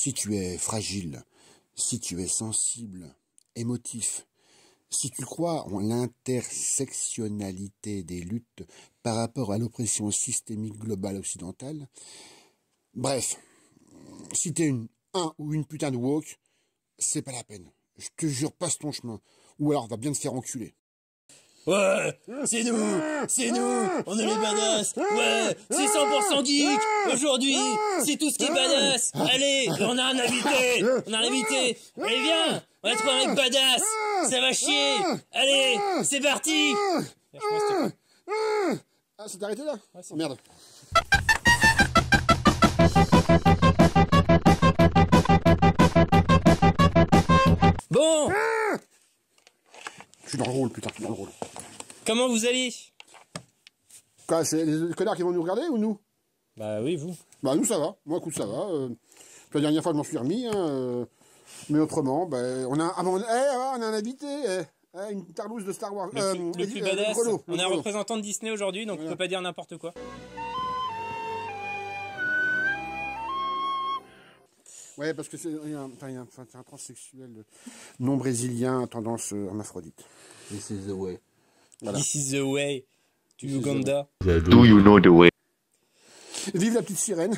Si tu es fragile, si tu es sensible, émotif, si tu crois en l'intersectionnalité des luttes par rapport à l'oppression systémique globale occidentale, bref, si t'es un ou une putain de woke, c'est pas la peine. Je te jure, passe ton chemin. Ou alors, va bien te faire enculer. Ouais, c'est nous, on est les badass, ouais, c'est 100% geek, aujourd'hui, c'est tout ce qui est badass, allez, on a un invité, allez viens, on a trouvé un mec badass, ça va chier, allez, c'est parti. Ah, c'est arrêté là? Ouais, oh merde. Bon, je suis dans le rôle, putain, je suis dans le rôle. Comment vous allez? Quoi, c'est les connards qui vont nous regarder ou nous? Bah oui, vous. Bah nous ça va, moi écoute ça va. La dernière fois je m'en suis remis, mais autrement, on a on a un invité, une tarlouse de Star Wars. Le plus badass. On a un Grelot. représentant de Disney aujourd'hui, donc voilà. On peut pas dire n'importe quoi. Ouais, parce que c'est un transsexuel non brésilien à tendance hermaphrodite. This is the way. Voilà. This is the way to Uganda. Do you know the way? Vive la petite sirène.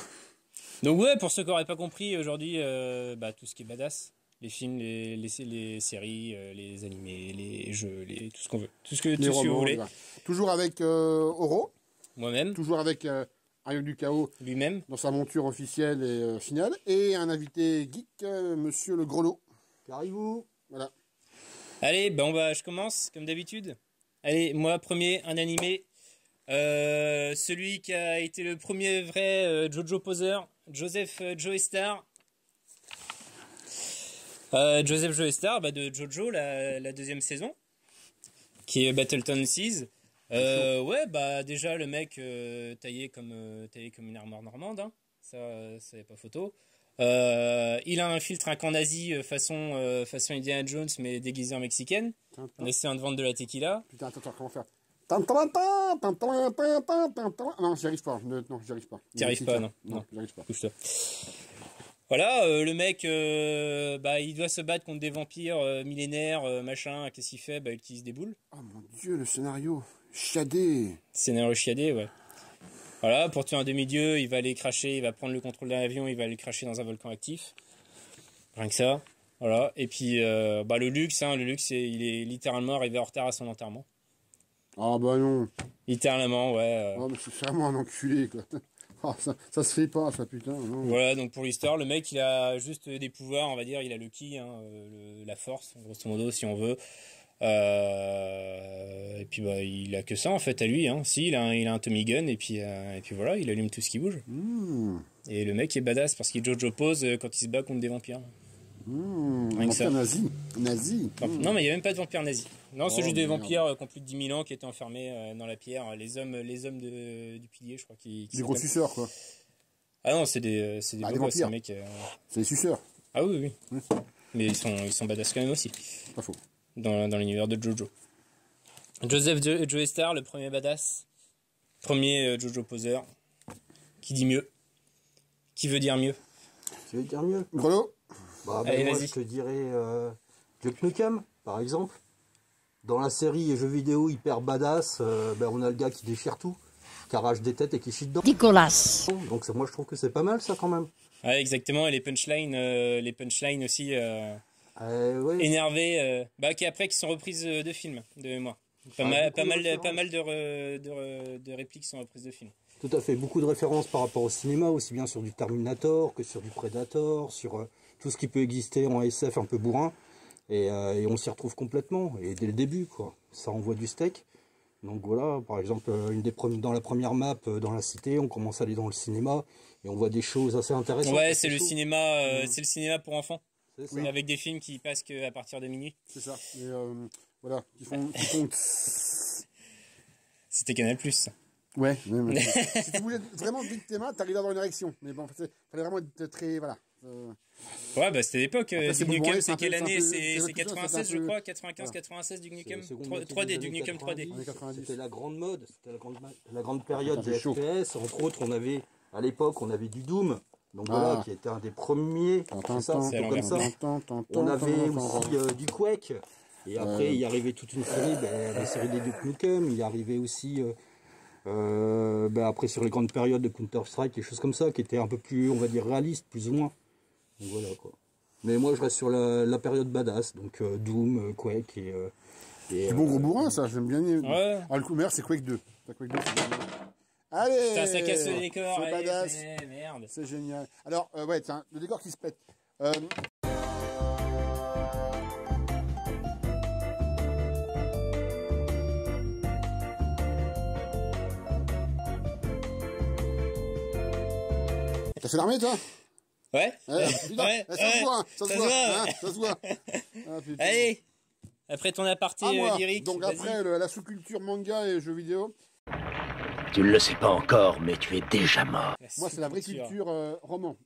Donc ouais, pour ceux qui n'auraient pas compris, aujourd'hui, tout ce qui est badass, les films, les séries, les animés, les jeux, tout ce qu'on veut. Tout ce que vous voulez. Voilà. Toujours avec Oro. Moi-même. Toujours avec Ariel du Chaos. Lui-même. Dans sa monture officielle et finale. Et un invité geek, monsieur le Grelot. Carrez-vous. Voilà. Allez, je commence, comme d'habitude. Allez, moi, premier, un animé. Celui qui a été le premier vrai Jojo poseur, Joseph Joestar. Joseph Joestar, de Jojo, la deuxième saison, qui est Battleton Seas. Déjà le mec taillé comme une armoire normande, hein. Ça y a pas photo. Il a un filtre, un camp nazi façon Indiana Jones, mais déguisé en mexicaine, en essayant de vendre de la tequila. Putain, attends, comment faire? Non, j'y arrive pas. Non, j'y arrive pas. T'y arrives pas, non. J'y arrive pas. Couche-toi. Voilà, le mec, il doit se battre contre des vampires millénaires, machin. Qu'est-ce qu'il fait? Il utilise des boules. Oh mon dieu, le scénario chiadé. Scénario chiadé, ouais. Voilà, pour tuer un demi-dieu, il va aller cracher, il va prendre le contrôle d'un avion, il va aller cracher dans un volcan actif. Rien que ça. Voilà. Et puis, le luxe, il est littéralement arrivé en retard à son enterrement. Ah bah non. Littéralement, ouais. Oh, mais c'est vraiment un enculé, quoi. Oh, ça se fait pas, ça, putain. Non. Voilà, donc pour l'histoire, le mec, il a juste des pouvoirs, on va dire, il a le ki, la force, grosso modo, si on veut. Et puis, il a que ça, en fait, à lui, hein. Si, il a un Tommy Gun, et puis voilà, il allume tout ce qui bouge. Et le mec est badass, parce qu'il Jojo pose quand il se bat contre des vampires. Vampire nazi. Non, mais il n'y a même pas de vampires nazis. Non, c'est juste des vampires qui ont plus de 10 000 ans qui étaient enfermés dans la pierre. Les hommes du pilier, je crois. Des gros suceurs, quoi. Ah non, c'est des beaux gosses, ces mecs. C'est des suceurs. Ah oui. Mais ils sont badass quand même aussi. Pas faux. Dans l'univers de Jojo. Joseph Joestar, le premier badass. Premier Jojo poseur. Qui dit mieux? Qui veut dire mieux? Tu veux dire mieux? Grelot. Allez, moi, vas-y. je te dirais Duke Nukem, par exemple. Dans la série jeux vidéo hyper badass, on a le gars qui déchire tout, qui arrache des têtes et qui chie dedans. Nicolas. Donc moi je trouve que c'est pas mal ça quand même. Ouais, exactement. Et les punchlines aussi Ouais. énervées, qui sont reprises de films, de mémoire. Pas mal de répliques sont reprises de films. Tout à fait, beaucoup de références par rapport au cinéma, aussi bien sur du Terminator que sur du Predator, sur tout ce qui peut exister en SF un peu bourrin. Et on s'y retrouve complètement, et dès le début, quoi. Ça envoie du steak. Donc voilà, par exemple, dans la première map, dans la cité, on commence à aller dans le cinéma, et on voit des choses assez intéressantes. Ouais, c'est le cinéma, c'est le cinéma pour enfants. C'est ça. Avec des films qui passent qu'à partir de minuit. C'est ça. Et voilà, qui font... C'était Canal+. Ouais. Si tu voulais vraiment vite tes mains, t'arrives à avoir une érection. Mais bon, fallait vraiment être très... Voilà. Ouais, c'était l'époque. Duke Nukem, c'est quelle année? C'est C'est 96, je crois. 95-96 Duke Nukem. 3D, Duke Nukem 3D. C'était la grande mode, c'était la grande période des chaud. FPS. Entre autres, à l'époque, on avait du Doom, Donc voilà, qui était un des premiers. C'est ça, c'est comme ça. On avait aussi du Quake. Et après, il y arrivait toute une série, la série des Duke Nukem. Il y arrivait aussi, après, sur les grandes périodes de Counter-Strike, des choses comme ça, qui étaient un peu plus, on va dire, réalistes, plus ou moins. Donc voilà, quoi. Mais moi, je reste sur la période badass, donc Doom, Quake et c'est bon gros bourrin, ça, j'aime bien. Ouais. Ah, le coup meilleur, c'est Quake 2. Quake 2, c'est génial. Allez! Putain, ça casse le décor. C'est badass. Merde. C'est génial. Alors, ouais, tiens, le décor qui se pète. T'as fait l'armée, toi? Ouais. Putain, Ouais. ça se voit, hein, ça se voit, hein, ça se voit. Ah, putain. Allez. Après ton aparté moi. lyrique. Donc vas-y. après, la sous-culture manga et jeux vidéo. Tu ne le sais pas encore, mais tu es déjà mort. Moi, c'est la vraie culture romance.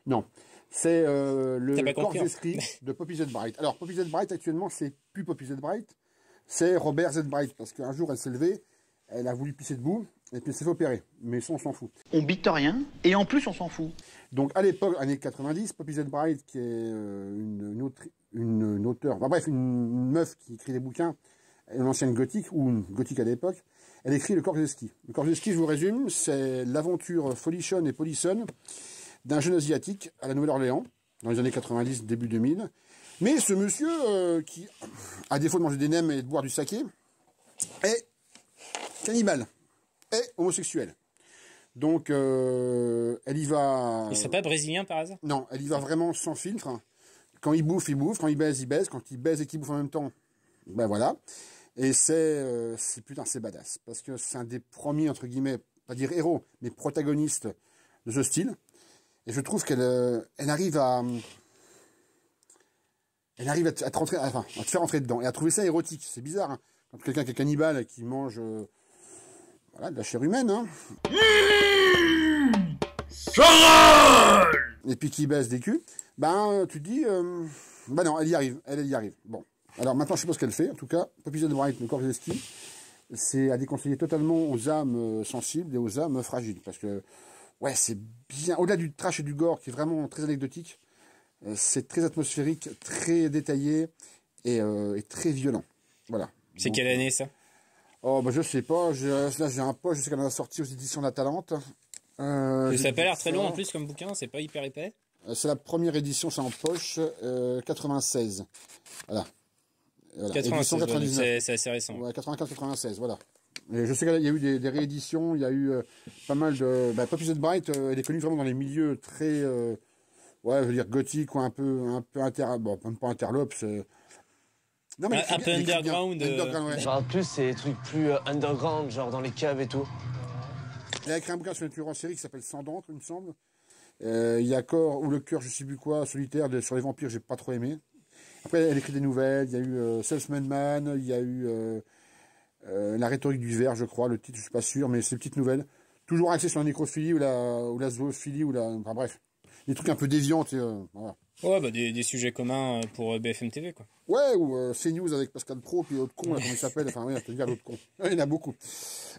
Non, c'est le corps d'esprit de Poppy Z. Bright. Alors, Poppy Z. Bright, actuellement, c'est plus Poppy Z. Bright, c'est Robert Z. Bright, parce qu'un jour, elle s'est levée, elle a voulu pisser debout, et puis elle s'est fait opérer. Mais ça, on s'en fout. On bite rien, et en plus, on s'en fout. Donc, à l'époque, années 90, Poppy Z. Bright, qui est une auteure, bref, une meuf qui écrit des bouquins, une ancienne gothique, ou une gothique à l'époque, elle écrit Le Korzeski. Le Korzeski, je vous résume, c'est l'aventure folichonne et polissonne d'un jeune asiatique à la Nouvelle-Orléans, dans les années 90, début 2000. Mais ce monsieur, qui, à défaut de manger des nems et de boire du saké, est cannibale, est homosexuel. Donc, elle y va... Il serait pas brésilien par hasard? Non, elle y va vraiment sans filtre. Quand il bouffe, il bouffe. Quand il baise, il baise. Quand il baise et qu'il bouffe en même temps, ben voilà. Et c'est putain, c'est badass. Parce que c'est un des premiers, entre guillemets, pas dire héros, mais protagonistes de ce style. Et je trouve qu'elle arrive à... Elle arrive à te faire rentrer dedans. Et à trouver ça érotique. C'est bizarre, hein. Quand quelqu'un qui est cannibale et qui mange voilà, de la chair humaine, hein. Et puis qui baisse des culs, ben tu te dis, ben non, elle y arrive, elle y arrive. Bon, alors maintenant je sais pas ce qu'elle fait, en tout cas, Poppy Z. Bright, le Korzeski, c'est à déconseiller totalement aux âmes sensibles et aux âmes fragiles, parce que, ouais, c'est bien, au-delà du trash et du gore, qui est vraiment très anecdotique, c'est très atmosphérique, très détaillé, et très violent, voilà. C'est Donc, quelle année ça? Oh, bah je sais pas, là j'ai un poste, je sais qu'elle en a sorti aux éditions La Talente. Ça a pas l'air très long en plus comme bouquin, c'est pas hyper épais. C'est la première édition, c'est en poche, 96. Voilà. 96, édition 99. C'est assez récent. Ouais, 95-96, voilà. Et je sais qu'il y a eu des rééditions, il y a eu pas mal de... Bah, Poppy Z. Bright, elle est connue vraiment dans les milieux très, ouais, je veux dire gothique ou un peu bon, même pas interlope, c'est... Non, mais Un peu underground. Ouais. Genre plus c'est des trucs plus underground, genre dans les caves et tout. Elle a écrit un bouquin sur une tueur en série qui s'appelle Sang d'encre, il me semble. Il y a Corps ou Le Cœur, je sais plus quoi, solitaire, sur les vampires, j'ai pas trop aimé. Après, elle écrit des nouvelles, il y a eu Selfmade Man, il y a eu La rhétorique du verre, je crois, le titre, je suis pas sûr, mais c'est une petite nouvelle. Toujours axée sur la nécrophilie ou la zoophilie, enfin bref, des trucs un peu déviants, voilà. Ouais, bah des sujets communs pour BFM TV, quoi. Ouais, ou CNews avec Pascal Pro, puis l'autre con, là, comment il s'appelle, enfin, ouais, je te dis l'autre con. Il y en a beaucoup.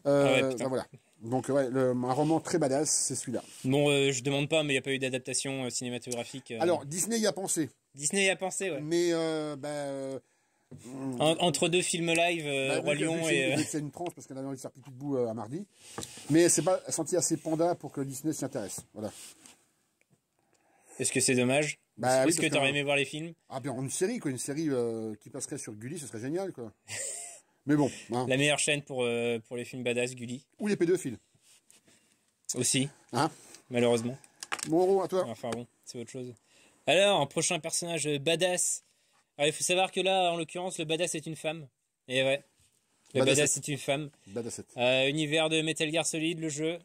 Ouais, ben, voilà. Donc, ouais, un roman très badass, c'est celui-là. Bon, je demande pas, mais il n'y a pas eu d'adaptation cinématographique. Alors, Disney y a pensé. Disney y a pensé, ouais. Mais, entre deux films live, Roi Lion et... C'est une tranche, parce qu'elle avait envie de faire pipi debout à mardi. Mais c'est pas senti assez panda pour que Disney s'y intéresse. Voilà. Est-ce que c'est dommage? Bah, Est-ce que t'aurais aimé voir les films? Ah, bien, une série, quoi. Une série qui passerait sur Gulli, ce serait génial, quoi. Mais bon. Hein. La meilleure chaîne pour les films badass, Gulli. Ou les pédophiles. Aussi. Hein? Malheureusement. Bon, à toi. Enfin bon, c'est autre chose. Alors, un prochain personnage badass. Alors, il faut savoir que là, en l'occurrence, le badass est une femme. Et ouais. Le badass est une femme. Badassette. Univers de Metal Gear Solid, le jeu.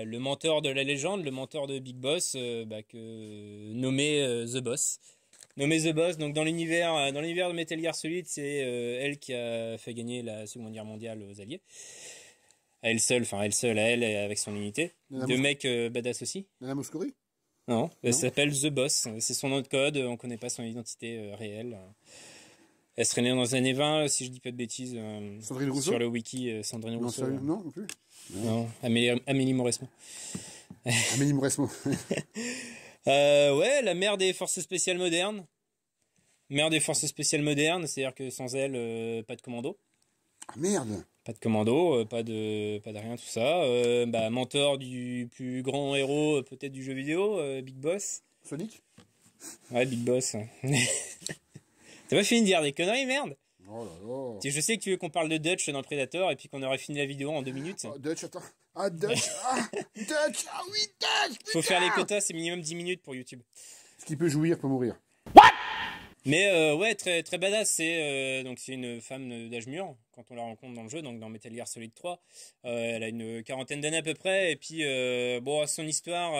Le mentor de la légende, le mentor de Big Boss, nommé The Boss. Nommé The Boss, donc dans l'univers de Metal Gear Solid, c'est elle qui a fait gagner la Seconde Guerre mondiale aux Alliés. À elle seule, avec son unité. Deux mecs badass aussi. Nana Mouskouri? Non, elle s'appelle The Boss, c'est son nom de code, on connaît pas son identité réelle. Elle serait née dans les années 20, si je dis pas de bêtises. Sandrine Rousseau. Sur le wiki, Sandrine Non, Rousseau. sérieux, non plus. Non, Amélie Mauresmo. Amélie Mauresmo. Ouais, la mère des forces spéciales modernes. Mère des forces spéciales modernes, c'est-à-dire que sans elle, pas de commando. Ah, merde. Pas de commando, pas de rien, tout ça. Mentor du plus grand héros, peut-être du jeu vidéo, Big Boss. Sonic. Ouais, Big Boss. T'as pas fini de dire des conneries, merde? Oh là là. Je sais que tu veux qu'on parle de Dutch dans Predator et puis qu'on aurait fini la vidéo en 2 minutes. Oh, Dutch, attends. Ah, Dutch. Ah, Dutch. Ah oui, Dutch. Faut faire les quotas, c'est minimum 10 minutes pour YouTube. Ce qui peut jouir peut mourir. Mais ouais, très très badass. C'est une femme d'âge mûr quand on la rencontre dans le jeu, donc dans Metal Gear Solid 3. Elle a une quarantaine d'années à peu près. Et puis son histoire,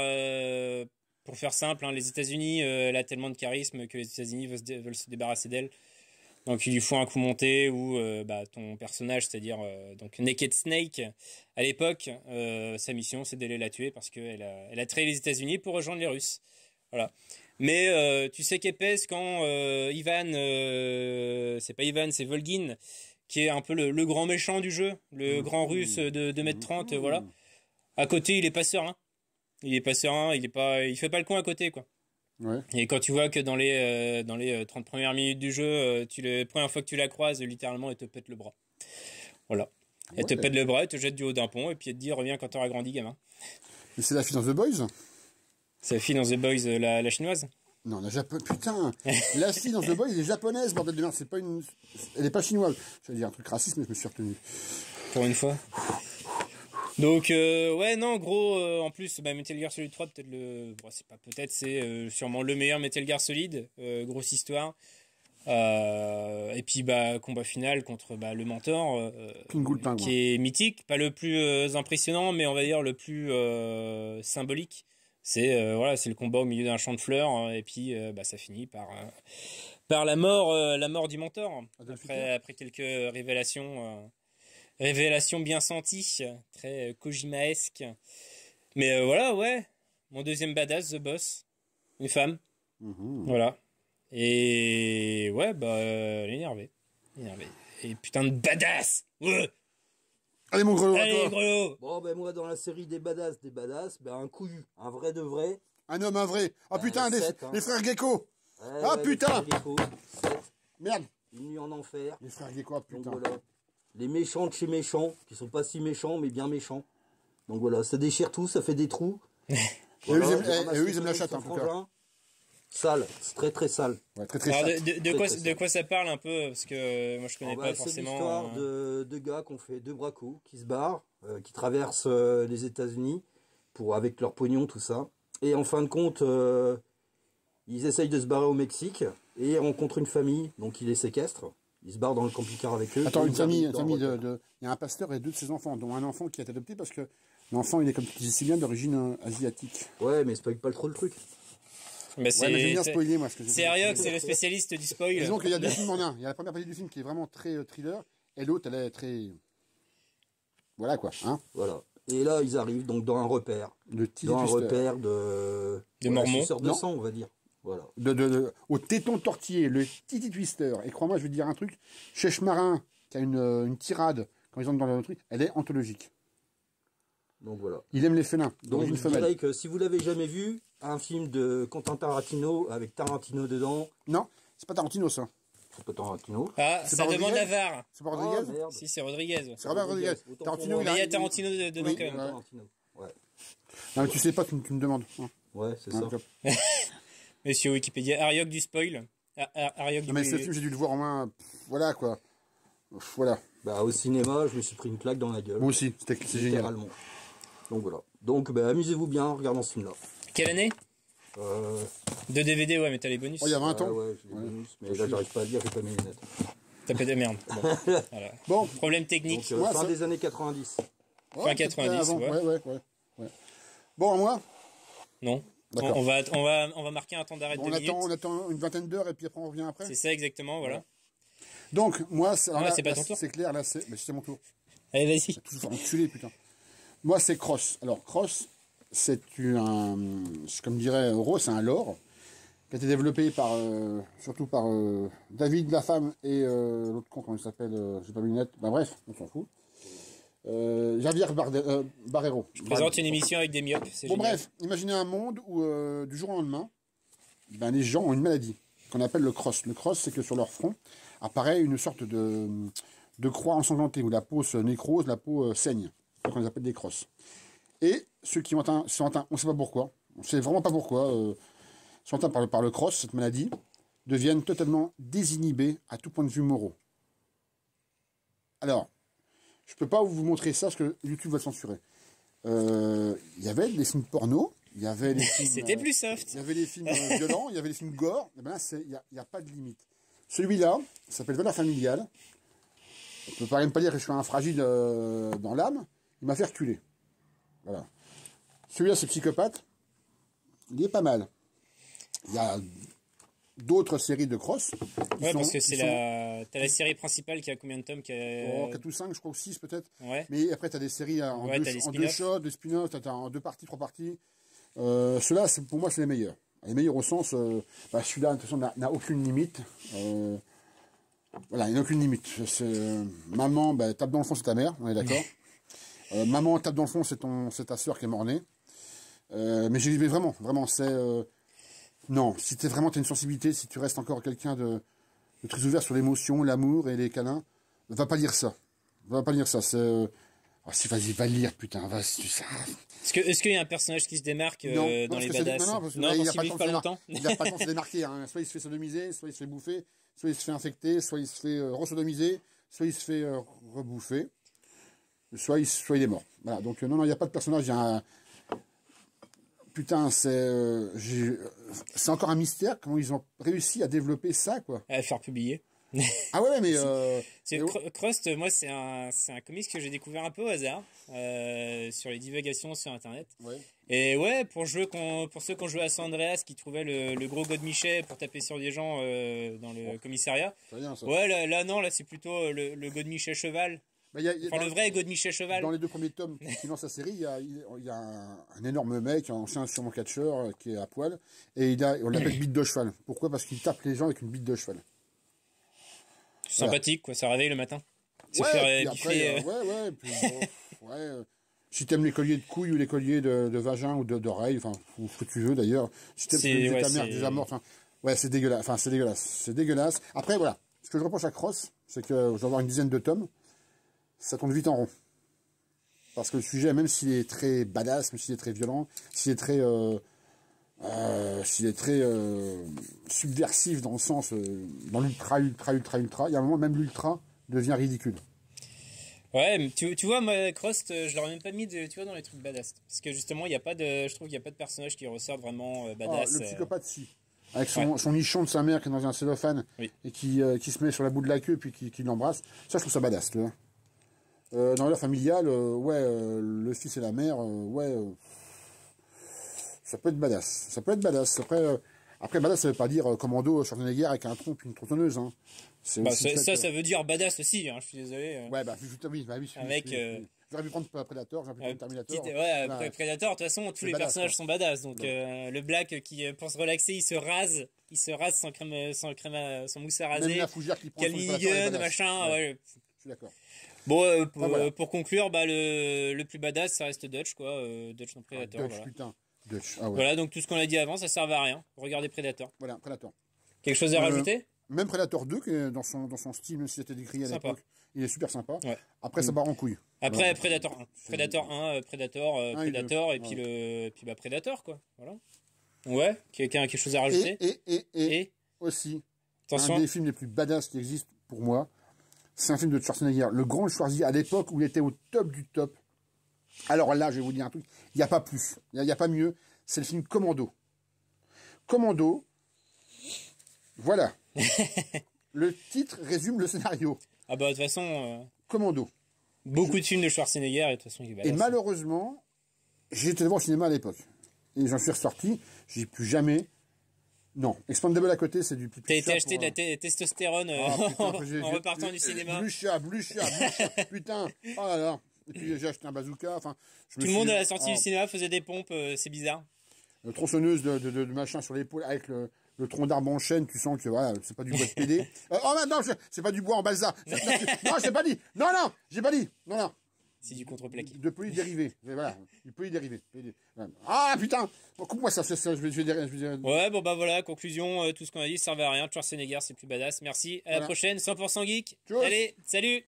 pour faire simple, hein, les États-Unis, elle a tellement de charisme que les États-Unis veulent se débarrasser d'elle. Donc il lui faut un coup monté où ton personnage, c'est-à-dire donc Naked Snake, à l'époque, sa mission c'est d'aller la tuer parce qu'elle a trahi les États-Unis pour rejoindre les Russes. Voilà. Mais tu sais qu'elle pèse quand Ivan, c'est pas Ivan, c'est Volgin, qui est un peu le grand méchant du jeu, le grand russe de 2m30, voilà. À côté, il est pas serein. Il est pas serein, il fait pas le con à côté, quoi. Ouais. Et quand tu vois que dans les 30 premières minutes du jeu, la première fois que tu la croises, littéralement, elle te pète le bras. Voilà. Elle te pète le bras, elle te jette du haut d'un pont, et puis elle te dit reviens quand t'auras grandi, gamin. Mais c'est la fille dans The Boys. C'est la fille dans The Boys, la chinoise. Non, la japonaise. Putain. La fille dans The Boys, elle est japonaise, bordel de merde. C'est pas une. Elle est pas chinoise. J'allais dire un truc raciste, mais je me suis retenu. Pour une fois. Donc ouais non gros en plus Metal Gear Solid 3 c'est sûrement le meilleur Metal Gear Solid, grosse histoire, et puis combat final contre le mentor qui est mythique, pas le plus impressionnant mais on va dire le plus symbolique. C'est le combat au milieu d'un champ de fleurs, hein, et puis ça finit par la mort du mentor après quelques révélation bien sentie, très Kojima-esque. Mais voilà, ouais. Mon deuxième badass, The Boss. Une femme. Voilà. Et ouais, elle est énervée. Et putain de badass. Ouais. Allez, mon grelot. Allez, grelot. Bon, moi, dans la série des badass, un couillu, un vrai de vrai. Un homme, un vrai. Ah putain, les frères Gecko. Ouais, putain. Les frères Gecko, 7. Merde. Une nuit en enfer. Les frères Gecko, putain. Donc, voilà. Les méchants de chez méchants, qui sont pas si méchants, mais bien méchants. Donc voilà, ça déchire tout, ça fait des trous. Voilà, eux, ils aiment la chatte, en tout cas. Sale, c'est très très sale. Ouais, très très Alors, sale. de quoi ça parle un peu? Parce que moi je connais pas forcément. C'est l'histoire de gars qui ont fait 2 bracos, qui se barrent, qui traversent les États-Unis avec leur pognon, tout ça. Et en fin de compte, ils essayent de se barrer au Mexique et ils rencontrent une famille, donc ils les séquestrent. Ils se barrent dans le camping-car avec eux. Attends, une famille il y a un pasteur et 2 de ses enfants, dont un enfant qui est adopté parce que l'enfant, il est, comme tu dis si bien, d'origine asiatique. Ouais, mais spoil pas trop le truc. Mais j'aime bien spoiler, moi. C'est Ariox, c'est le spécialiste du spoil. Disons qu'il y a 2 films en un. Il y a la première partie du film qui est vraiment très thriller, et l'autre, elle est très... Voilà, quoi. Hein, voilà. Et là, ils arrivent donc dans un repère. Dans un repère de Mormons. De sang, on va dire. Voilà. Au téton tortillé, le Titi Twister. Et crois-moi, je vais te dire un truc. Chèche Marin, qui a une tirade, quand ils entrent dans le truc, elle est anthologique. Donc voilà. Il aime les félins, Donc d'origine je femelle. dirais que si vous l'avez jamais vu, un film de Quentin Tarantino, avec Tarantino dedans... Non, c'est pas Tarantino, ça. C'est pas Tarantino. Ah, C'est ça pas demande Rodriguez. la VAR. C'est pas Rodriguez. Merde. Si, c'est Rodriguez. C'est Robert Rodriguez. Tarantino, Mais il y a Tarantino dedans Oui, quand même. ouais. Tarantino. Ouais. Non, mais tu sais pas, tu me demandes. Ouais, c'est Hein, ça. top. Monsieur Wikipédia, Arioc du spoil. Arioc du Non, mais ce film, j'ai dû le voir au moins. Voilà, quoi. Voilà. Bah, au cinéma, je me suis pris une claque dans la gueule. Moi aussi, c'est génial. Littéralement. Donc voilà. Donc amusez-vous bien en regardant ce film-là. Quelle année? De DVD, ouais, mais t'as les bonus. Oh, il y a 20 ans. Ouais, j'ai des bonus, mais là, j'arrive pas à le dire, j'ai pas mes lunettes. T'as pas de merde. Bon, voilà. Bon. Problème technique. Donc, Ouais, fin ça- des années 90. Fin 90, avant. ouais. Ouais. Bon, à moi, Non. D'accord. On va marquer un temps d'arrêt de 2 minutes. on attend une vingtaine d'heures et puis après on revient après. C'est ça exactement, voilà. Donc, moi, c'est Ah, là, c'est pas là, ton tour. c'est clair, là, c'est mon tour. Allez, vas-y. J'ai toujours enculé, putain. Moi, c'est Cross. Alors, Cross, c'est comme dirait Euro, c'est un lore. qui a été développé par, surtout par David Lafemme et l'autre con, comment il s'appelle, j'ai pas mes lunettes, bah bref, on s'en fout. Javier Barrero. Je présente une émission avec des myopes, c'est Bon génial. bref, imaginez un monde où du jour au lendemain, ben, les gens ont une maladie qu'on appelle le cross. Le cross, c'est que sur leur front apparaît une sorte de croix ensanglantée où la peau se nécrose, la peau saigne. C'est ce qu'on les appelle des crosses. Et ceux qui sont atteints, on ne sait pas pourquoi, on ne sait vraiment pas pourquoi, sont atteints par le cross, cette maladie, deviennent totalement désinhibés à tout point de vue moraux. Alors, je ne peux pas vous montrer ça parce que YouTube va le censurer. Il y avait des films porno, il y avait des films... C'était plus soft. Il y avait des films violents, il y avait des films gore. Et ben là, il n'y a pas de limite. Celui-là, ça s'appelle Valeur familiale. On ne peut pas même pas dire que je suis un fragile dans l'âme. Il m'a fait reculer. Voilà. Celui-là, c'est Psychopathe. Il est pas mal. Il y a d'autres séries de cross. Ouais, parce que t'as la série principale qui a combien de tomes qui a... 4 ou 5, je crois, ou 6 peut-être. Ouais. Mais après, tu as des séries en Ouais, deux shots, des spin-offs, tu as en 2 parties, 3 parties. Ceux-là, pour moi, c'est les meilleurs. Les meilleurs au sens, celui-là, de toute façon, n'a aucune limite. Voilà, il n'y a aucune limite. Maman, tape dans le fond, c'est ta mère, on est d'accord. Maman, tape dans le fond, c'est ta soeur qui est mort-née. Mais vraiment, c'est... non, si t'as une sensibilité, si tu restes encore quelqu'un de très ouvert sur l'émotion, l'amour et les câlins, va pas lire ça. Va pas lire ça, c'est... si, vas-y, va lire, putain, vas-y, tu sais. Est-ce qu'il y a un personnage qui se démarque dans les badass? Non, parce qu'il vit pas de longtemps. Il n'a pas le temps de se démarquer. Hein. Soit il se fait sodomiser, soit il se fait bouffer, soit il se fait infecter, soit il se fait re-sodomiser, soit il se fait rebouffer, soit il est mort. Voilà, donc non, il n'y a pas de personnage, il y a un... Putain, c'est encore un mystère, comment ils ont réussi à développer ça, quoi. À faire publier. Ah ouais, mais... Crust, moi, c'est un comics que j'ai découvert un peu au hasard, sur les divagations sur Internet. Ouais. Et ouais, pour ceux qui ont joué à San Andreas, qui trouvaient le gros Godmichet pour taper sur des gens dans le commissariat. C'est rien, ça. Ouais, là, c'est plutôt le Godmichet cheval. Le vrai Godmichet cheval. Dans les 2 premiers tomes qui lancent la série, il y a un énorme mec, un ancien sûrement catcheur, qui est à poil, et on l'appelle bite de cheval. Pourquoi? Parce qu'il tape les gens avec une bite de cheval. Sympathique, quoi, ça réveille le matin. Puis après, si t'aimes les colliers de couilles ou les colliers de vagin ou d'oreilles, enfin, ou ce que tu veux d'ailleurs, si t'aimes ta mère déjà morte, c'est dégueulasse, c'est dégueulasse. Après, voilà, ce que je reproche à Cross, c'est que je vais avoir une dizaine de tomes, ça tourne vite en rond. Parce que le sujet, même s'il est très badass, même s'il est très violent, s'il est très subversif dans le sens, dans l'ultra, il y a un moment même l'ultra devient ridicule. Ouais, mais tu vois, moi, Crost, je l'aurais même pas mis dans les trucs badass. Parce que justement, je trouve qu'il n'y a pas de personnage qui ressortent vraiment badass. Le psychopathe, si. Avec son nichon de sa mère qui est dans un cellophane et qui se met sur la bout de la queue puis qui l'embrasse. Ça, je trouve ça badass, tu vois. Dans leur familiale, le fils et la mère, ça peut être badass. Ça peut être badass. Après badass, ça veut pas dire commando Schwarzenegger avec un tronc puis une tronçonneuse. Hein. Ça veut dire badass aussi, hein, je suis désolé. Ouais, oui. Avec, j'aurais pu prendre Predator, j'aurais pu prendre Terminator. Après Predator, de toute façon, tous les personnages sont badass. Donc le Black qui, pour se relaxer, il se rase sans sans mousse à raser. Même la fougère qui prend son minigun, machin. Ouais. Je suis d'accord. Bon, pour conclure, le plus badass, ça reste Dutch, quoi. Dutch dans Predator. Dutch, voilà. putain. Dutch. Ah ouais. Voilà, donc tout ce qu'on a dit avant, ça servait à rien. Regardez Predator. Voilà, Predator. Quelque chose à rajouter? Même Predator 2, qui est dans son style, même si c'était décrit à l'époque, il est super sympa. Ouais. Après, ça part en couille. Après, Predator 1. Predator 1, Predator, et puis Predator, quoi. Voilà. Ouais, quelqu'un a quelque chose à rajouter? Et aussi, attention. Un des films les plus badass qui existent pour moi, c'est un film de Schwarzenegger. Le grand Schwarzenegger, à l'époque où il était au top du top. Alors là, je vais vous dire un truc, il n'y a pas plus, il n'y a pas mieux, c'est le film Commando. Commando, voilà. Le titre résume le scénario. Ah bah de toute façon... Commando. Beaucoup de films de Schwarzenegger, et de toute façon, il est badass. Et malheureusement, j'ai été le voir au cinéma à l'époque. Et j'en suis ressorti, je dis plus jamais... Non, Expandable à côté, c'est du pipi. T'as été acheter de la testostérone en repartant du cinéma. Blucha, putain. Oh là là. Et puis j'ai acheté un bazooka. Enfin, tout le monde à la sortie du cinéma faisait des pompes, c'est bizarre. Tronçonneuse de machin sur l'épaule avec le tronc d'arbre en chêne, tu sens que voilà, c'est pas du bois de PD. Oh non, c'est pas du bois en balsa. Non, j'ai pas dit. Non, j'ai pas dit. Non. C'est du contreplaqué. De polydérivé. Voilà, du polydérivé. Ah putain, bon, coupe-moi ça, je vais dire. Ouais, bon bah voilà, conclusion, tout ce qu'on a dit servait à rien. Schwarzenegger, c'est plus badass. Merci, à la prochaine, 100% geek. Tchuss. Allez, salut.